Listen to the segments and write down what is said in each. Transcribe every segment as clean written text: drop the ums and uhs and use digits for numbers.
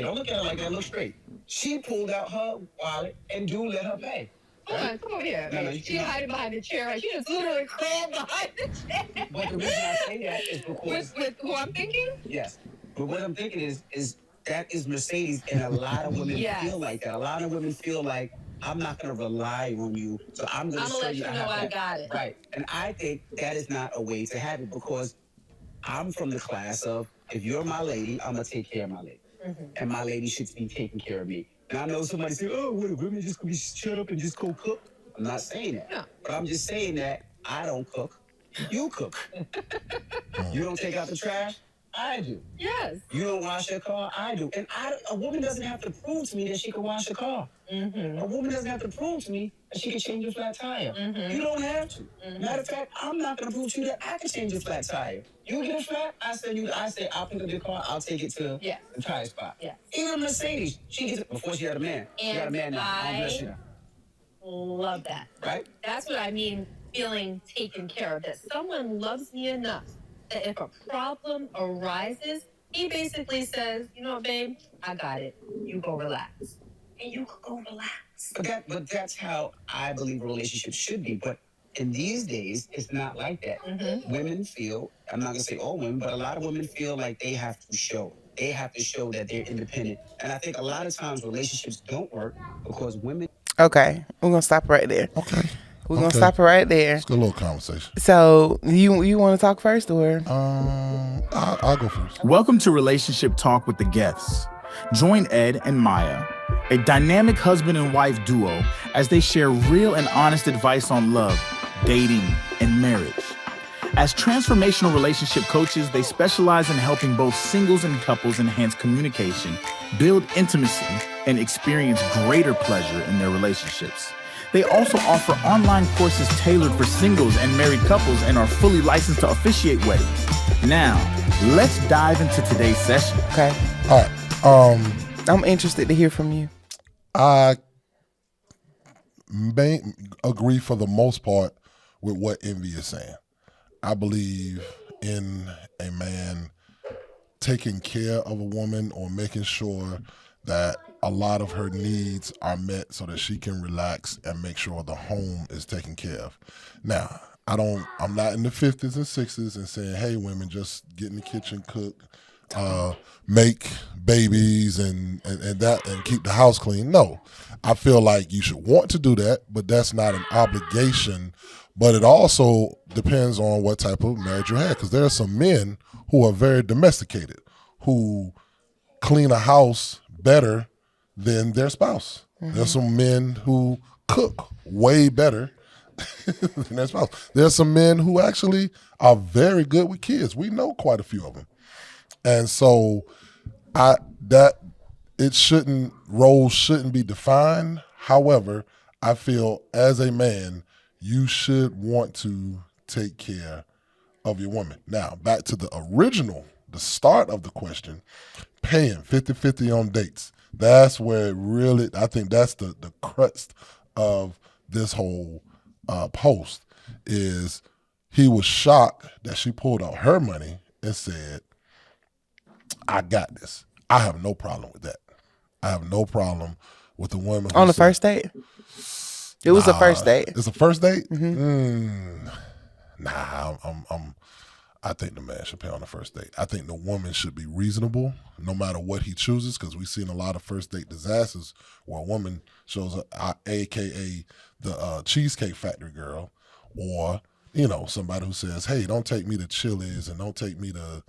don't look at her like that. Look straight. She pulled out her wallet and dude let her pay. Hold on, come over here. No, she hiding behind the chair. She just literally crawled behind the chair. But the reason I say that is because with who I'm thinking? Yes. But what I'm thinking is that is Mercedes, and a lot of women feel like that. A lot of women feel like, I'm not going to rely on you, so I'm going to show let you know I got it. Right. And I think that is not a way to have it, because I'm from the class of, if you're my lady, I'm going to take care of my lady. Mm-hmm. And my lady should be taking care of me. And I know somebody say, oh, what, women just going to be shut up and just go cook? I'm not saying that. No. But I'm just saying that I don't cook. You cook. You don't take out the trash? I do. Yes. You don't wash your car? I do. And a woman doesn't have to prove to me that she can wash a car. Mm-hmm. A woman doesn't have to prove to me that she can change a flat tire. Mm-hmm. You don't have to. Mm-hmm. Matter of fact, I'm not going to prove to you that I can change a flat tire. You get a flat, I say, I'll pick up your car, I'll take it to the tire spot. Yeah. Even Mercedes, she gets it before she had a man. And she got a man now. I love that. Right? That's what I mean, feeling taken care of. That someone loves me enough that if a problem arises, he basically says, you know what, babe, I got it. You go relax. And you can go relax. But that's how I believe a relationship should be. But in these days, it's not like that. Mm-hmm. Women feel, I'm not going to say all women, but a lot of women feel like they have to show. They have to show that they're independent. And I think a lot of times relationships don't work because women... Okay, we're going to stop right there. Okay. We're going to stop it right there. It's a good little conversation. So, you want to talk first, or? I'll go first. Welcome to Relationship Talk with the Guests. Join Ed and Maya, a dynamic husband and wife duo, as they share real and honest advice on love, dating, and marriage. As transformational relationship coaches, they specialize in helping both singles and couples enhance communication, build intimacy, and experience greater pleasure in their relationships. They also offer online courses tailored for singles and married couples and are fully licensed to officiate weddings. Now, let's dive into today's session. Okay. All right. I'm interested to hear from you. I may agree for the most part with what Envy is saying. I believe in a man taking care of a woman or making sure that a lot of her needs are met so that she can relax and make sure the home is taken care of. Now, I'm not in the 50s and 60s and saying, hey, women, just get in the kitchen, cook, make babies and keep the house clean. No, I feel like you should want to do that, but that's not an obligation. But it also depends on what type of marriage you have, because there are some men who are very domesticated, who clean a house better than their spouse. Mm-hmm. There's some men who cook way better than their spouse. There's some men who actually are very good with kids. We know quite a few of them. And so roles shouldn't be defined. However, I feel as a man, you should want to take care of your woman. Now, back to the start of the question, paying 50-50 on dates. That's where it really, I think that's the crux of this whole post, is he was shocked that she pulled out her money and said, I got this. I have no problem with that. I have no problem with the woman. On the first date? It was a first date. It's a first date? Mm-hmm. I think the man should pay on the first date. I think the woman should be reasonable no matter what he chooses, because we've seen a lot of first date disasters where a woman shows up, a.k.a. the Cheesecake Factory girl, or, somebody who says, hey, don't take me to Chili's and don't take me to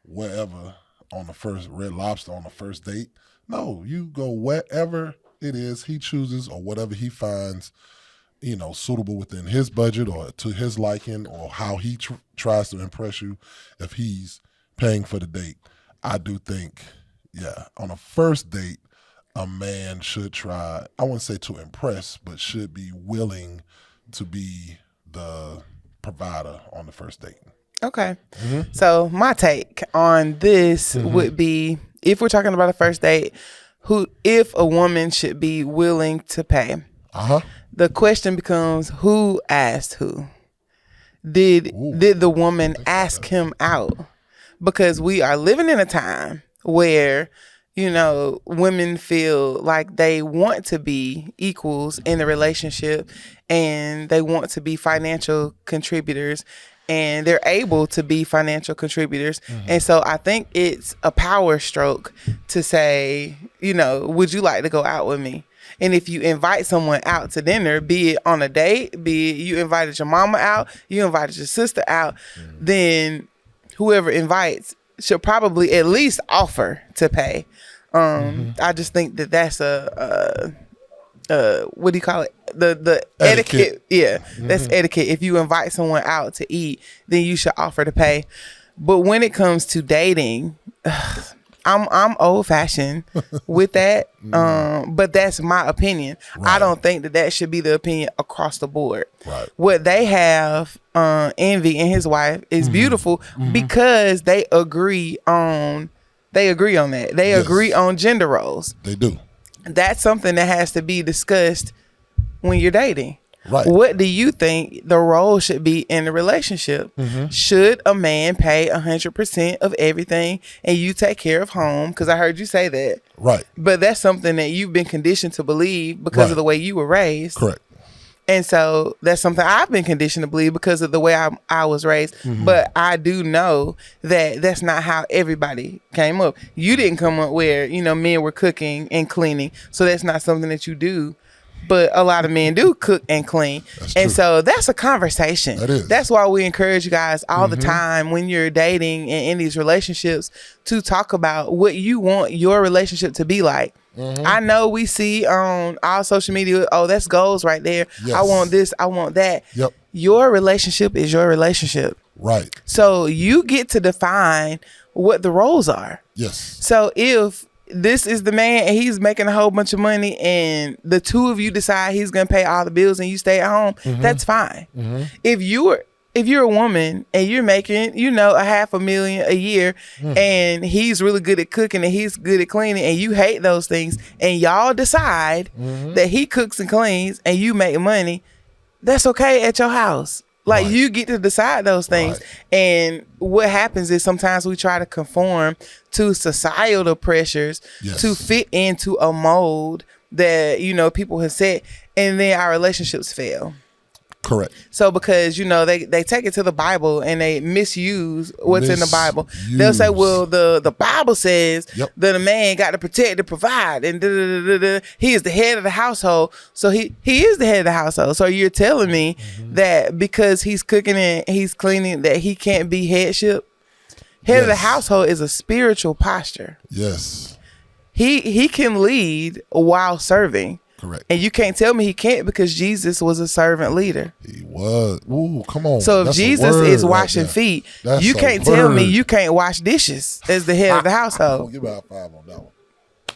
wherever on the first Red Lobster on the first date. No, you go wherever it is he chooses or whatever he finds suitable within his budget or to his liking, or how he tries to impress you if he's paying for the date. I do think, on a first date, a man should try, I wouldn't say to impress, but should be willing to be the provider on the first date. Okay. Mm-hmm. So my take on this would be, if we're talking about a first date, if a woman should be willing to pay. The question becomes, who asked who? Did the woman ask him out? because we are living in a time where, you know, women feel like they want to be equals in the relationship and they want to be financial contributors and they're able to be financial contributors. And so I think it's a power stroke to say, you know, would you like to go out with me? And if you invite someone out to dinner, be it on a date, be it you invited your mama out, you invited your sister out, then whoever invites should probably at least offer to pay. I just think that that's a what do you call it? The etiquette. Yeah, that's etiquette. If you invite someone out to eat, then you should offer to pay. But when it comes to dating, I'm old fashioned with that. But that's my opinion. Right. I don't think that should be the opinion across the board. Right. What they have, Envy and his wife, is beautiful because they agree on that. They agree on gender roles. They do. That's something that has to be discussed when you're dating. Right. What do you think the role should be in the relationship? Should a man pay 100% of everything and you take care of home? Because I heard you say that. Right. But that's something that you've been conditioned to believe because of the way you were raised. Correct. And so that's something I've been conditioned to believe because of the way I was raised. But I do know that that's not how everybody came up. You didn't come up where, you know, men were cooking and cleaning. So that's not something that you do. But a lot of men do cook and clean. And so that's a conversation. That is. That's why we encourage you guys all the time when you're dating and in these relationships to talk about what you want your relationship to be like. I know we see on our social media, oh, that's goals right there. Yes. I want this, I want that. Yep. Your relationship is your relationship. Right. So you get to define what the roles are. Yes. So if this is the man and he's making a whole bunch of money and the two of you decide he's going to pay all the bills and you stay at home, that's fine. If you're a woman and you're making, you know, $500,000 a year and he's really good at cooking and he's good at cleaning and you hate those things and y'all decide that he cooks and cleans and you make money, that's okay at your house. Like you get to decide those things. And what happens is sometimes we try to conform to societal pressures to fit into a mold that, you know, people have set, and then our relationships fail. Correct. So because, you know, they take it to the Bible and they misuse what's in the Bible. They'll say, well, the Bible says that a man got to protect and provide and he is the head of the household. So he is the head of the household. So you're telling me that because he's cooking and he's cleaning that he can't be headship? Head of the household is a spiritual posture. Yes. He can lead while serving. Correct. And you can't tell me he can't because Jesus was a servant leader. He was. Ooh, come on. So if Jesus is washing feet, you can't tell me you can't wash dishes as the head of the household. I'll give out 5 on that one.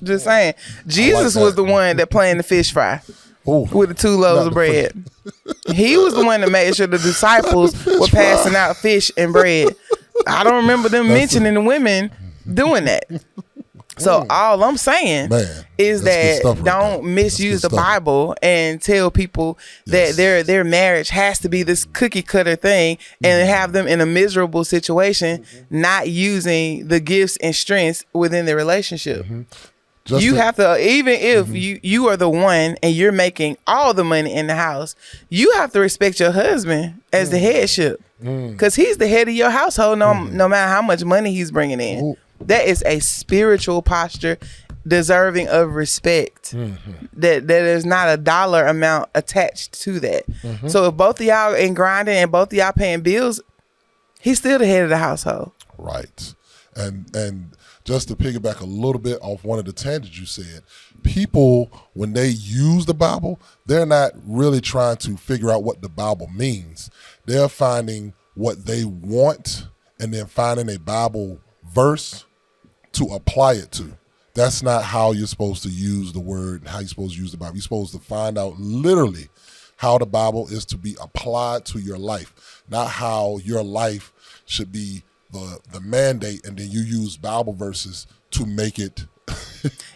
Just saying. Jesus was the one that planned the fish fry with the 2 loaves of bread. He was the one that made sure the disciples were passing out fish and bread. I don't remember them mentioning the women doing that. So all I'm saying is that don't misuse the Bible and tell people that their marriage has to be this cookie cutter thing and have them in a miserable situation, not using the gifts and strengths within the relationship. You have to, even if you are the one and you're making all the money in the house, you have to respect your husband as the headship because he's the head of your household no matter how much money he's bringing in. That is a spiritual posture deserving of respect. That there's not a dollar amount attached to that. So if both of y'all in grinding and both of y'all paying bills, he's still the head of the household. Right. And just to piggyback a little bit off one of the tangents you said, people, when they use the Bible, they're not really trying to figure out what the Bible means. They're finding what they want and then finding a Bible verse to apply it to. That's not how you're supposed to use the word and how you're supposed to use the Bible. You're supposed to find out literally how the Bible is to be applied to your life, not how your life should be the mandate, and then you use Bible verses to make it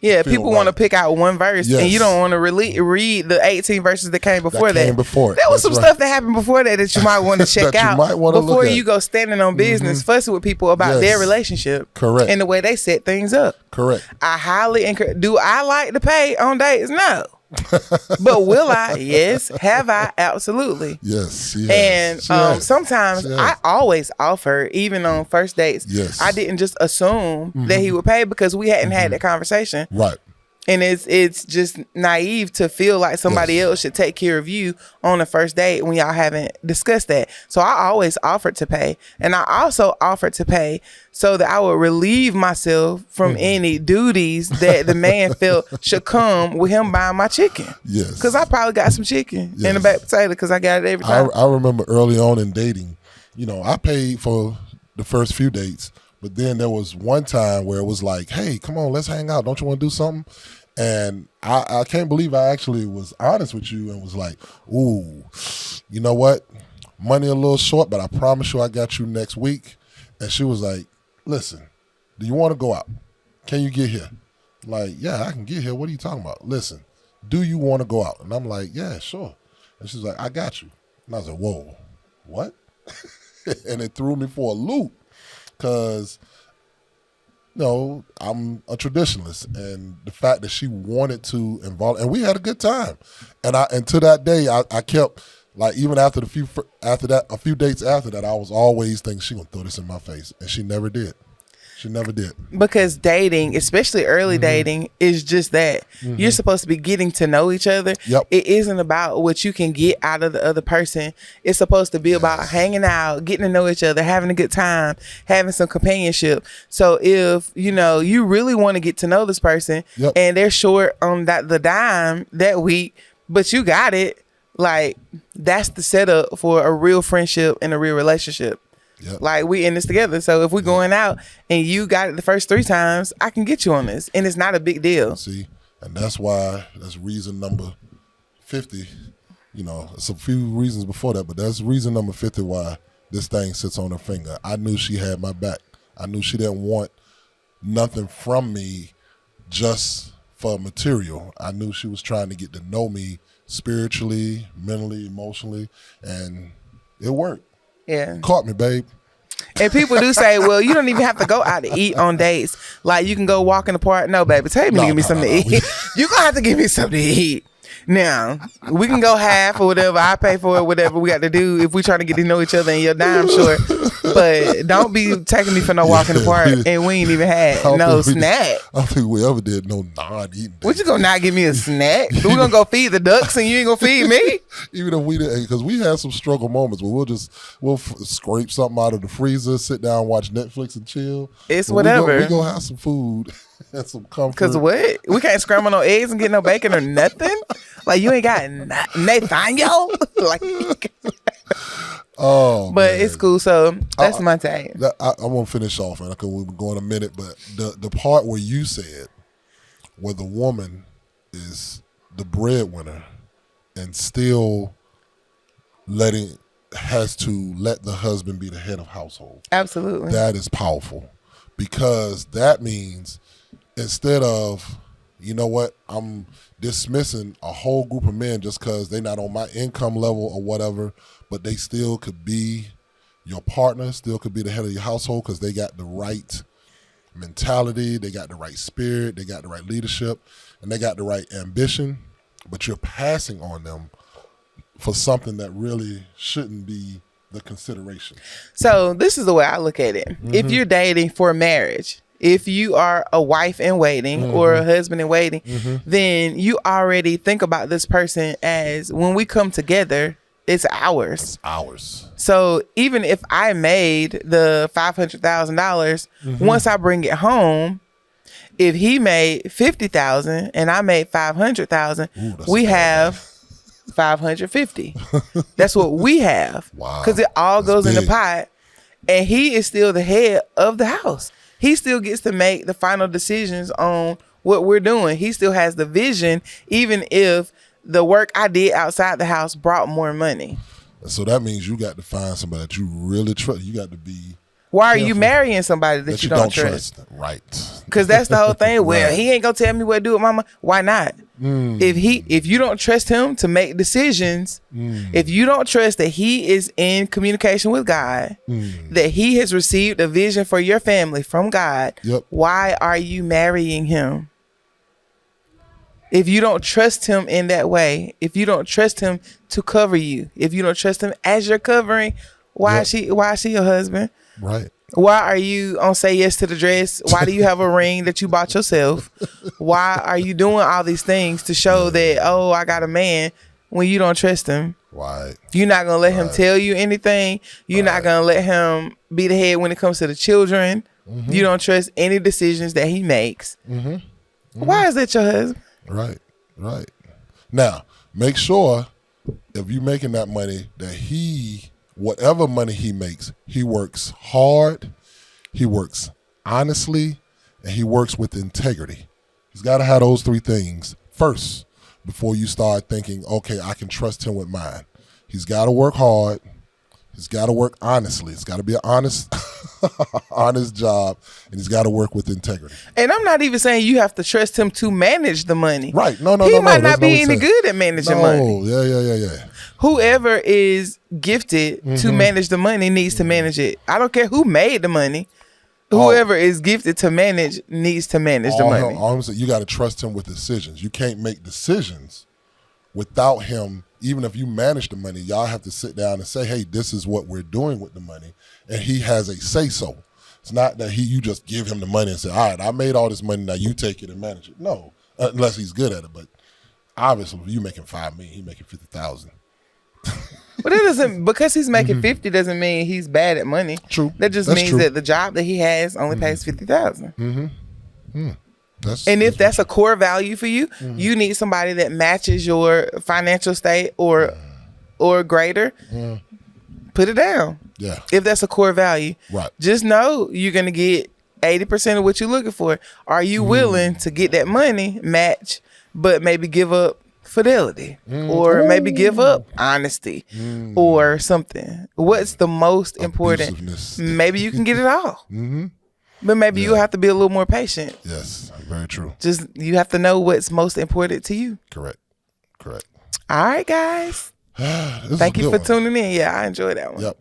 Yeah, people want to pick out one verse, and you don't want to read the 18 verses that came before that. There was some stuff that happened before that you might want to check out before you go standing on business, fussing with people about their relationship. Correct. And the way they set things up. Correct. I highly encourage. Do I like to pay on dates? No. But will I? Yes. Have I? Absolutely. Yes. And sometimes I always offer, even on first dates. Yes. I didn't just assume that he would pay because we hadn't had that conversation. Right. And it's just naive to feel like somebody else should take care of you on the first date when y'all haven't discussed that. So I always offered to pay. And I also offered to pay so that I would relieve myself from any duties that the man felt should come with him buying my chicken. Yes. Because I probably got some chicken in the back potato because I got it every time. I remember early on in dating, I paid for the first few dates. But then there was one time where it was like, hey, come on, let's hang out. Don't you want to do something? And I can't believe I actually was honest with you and was like, ooh, you know what? Money a little short, but I promise you I got you next week. And she was like, listen, do you want to go out? Can you get here? Like, yeah, I can get here. What are you talking about? Listen, do you want to go out? And I'm like, yeah, sure. And she's like, I got you. And I was like, whoa, what? And it threw me for a loop because I'm a traditionalist, and the fact that she wanted to involve, and we had a good time, and to that day, I kept like even after a few dates after that, I was always thinking she gonna throw this in my face, and she never did. She never did. Because dating, especially early dating, is just that. You're supposed to be getting to know each other. Yep. It isn't about what you can get out of the other person. It's supposed to be about hanging out, getting to know each other, having a good time, having some companionship. So if, you really want to get to know this person and they're short on the dime that week, but you got it, like that's the setup for a real friendship and a real relationship. Yep. Like we in this together. So if we're going out and you got it the first 3 times, I can get you on this. And it's not a big deal. See, and that's reason number 50. It's a few reasons before that, but that's reason number 50 why this thing sits on her finger. I knew she had my back. I knew she didn't want nothing from me just for material. I knew she was trying to get to know me spiritually, mentally, emotionally, and it worked. Yeah. Caught me, babe. And people do say, well, you don't even have to go out to eat on dates. Like, you can go walk in the park. No, baby, tell me to give me something to eat. You're going to have to give me something to eat. Now, we can go half or whatever. I pay for it, whatever we got to do if we trying to get to know each other and your dime short. But don't be taking me for no walk in the park and we ain't even had no snack. I don't think we ever did no non-eating. What, you gonna not give me a snack? We gonna go feed the ducks and you ain't gonna feed me? Even if we didn't, because we had some struggle moments where we'll scrape something out of the freezer, sit down, watch Netflix and chill. It's whatever. We gonna have some food and some comfort. Because what? We can't scramble no eggs and get no bacon or nothing? Like, you ain't got Nathaniel? Like, oh, but man. It's cool. So that's my take. I won't finish off, and because we've been going a minute, but the part where you said where the woman is the breadwinner and still has to let the husband be the head of household. Absolutely. That is powerful, because that means instead of, you know what, I'm dismissing a whole group of men just because they're not on my income level or whatever, but they still could be your partner, still could be the head of your household because they got the right mentality, they got the right spirit, they got the right leadership, and they got the right ambition, but you're passing on them for something that really shouldn't be the consideration. So this is the way I look at it. If you're dating for marriage, if you are a wife in waiting or a husband in waiting, then you already think about this person as, when we come together, it's ours. It's ours. So even if I made the $500,000, once I bring it home, if he made $50,000 and I made $500,000, we have $550. That's what we have. Wow. Because it all goes in the big. pot, and he is still the head of the house. He still gets to make the final decisions on what we're doing. He still has the vision, even if the work I did outside the house brought more money. So that means you got to find somebody that you really trust. You got to be Why are you marrying somebody that you don't trust? Right. Because that's the whole thing. Well, Right. he ain't gonna tell me what to do with mama. Why not? If you don't trust him to make decisions, if you don't trust that he is in communication with God, that he has received a vision for your family from God, why are you marrying him? If you don't trust him in that way, if you don't trust him to cover you, if you don't trust him as your covering, why is she your husband? Right. Why are you on Say Yes to the Dress? Why do you have a ring that you bought yourself? Why are you doing all these things to show that, oh, I got a man, when you don't trust him? Right. You're not going to let him tell you anything. You're not going to let him be the head when it comes to the children. You don't trust any decisions that he makes. Why is that your husband? Right. Right. Now, make sure if you're making that money that whatever money he makes, he works hard, he works honestly, and he works with integrity. He's got to have those three things first before you start thinking, okay, I can trust him with mine. He's got to work hard. He's got to work honestly. It's got to be an honest job, and he's got to work with integrity. And I'm not even saying you have to trust him to manage the money. Right. No. He might not be any good at managing money. Yeah. Whoever is gifted to manage the money needs to manage it. I don't care who made the money. Whoever is gifted to manage needs to manage the money. I'm saying, you got to trust him with decisions. You can't make decisions without him. Even if you manage the money, y'all have to sit down and say, hey, this is what we're doing with the money. And he has a say-so. It's not that you just give him the money and say, all right, I made all this money, now you take it and manage it. No, unless he's good at it. But obviously, if you making $5 million, he making $50,000. But it doesn't, because he's making 50 doesn't mean he's bad at money. True. That just means that the job that he has only pays 50,000. And if that's a core value for you, you need somebody that matches your financial state or greater. Put it down. Yeah. If that's a core value, right. Just know you're gonna get 80% of what you're looking for. Are you willing to get that money match, but maybe give up fidelity or maybe give up honesty or something? What's the most important? Maybe you can get it all. But maybe you'll have to be a little more patient. Yes, very true. Just you have to know what's most important to you. Correct. All right, guys. Thank you for tuning in. Yeah, I enjoyed that one. Yep.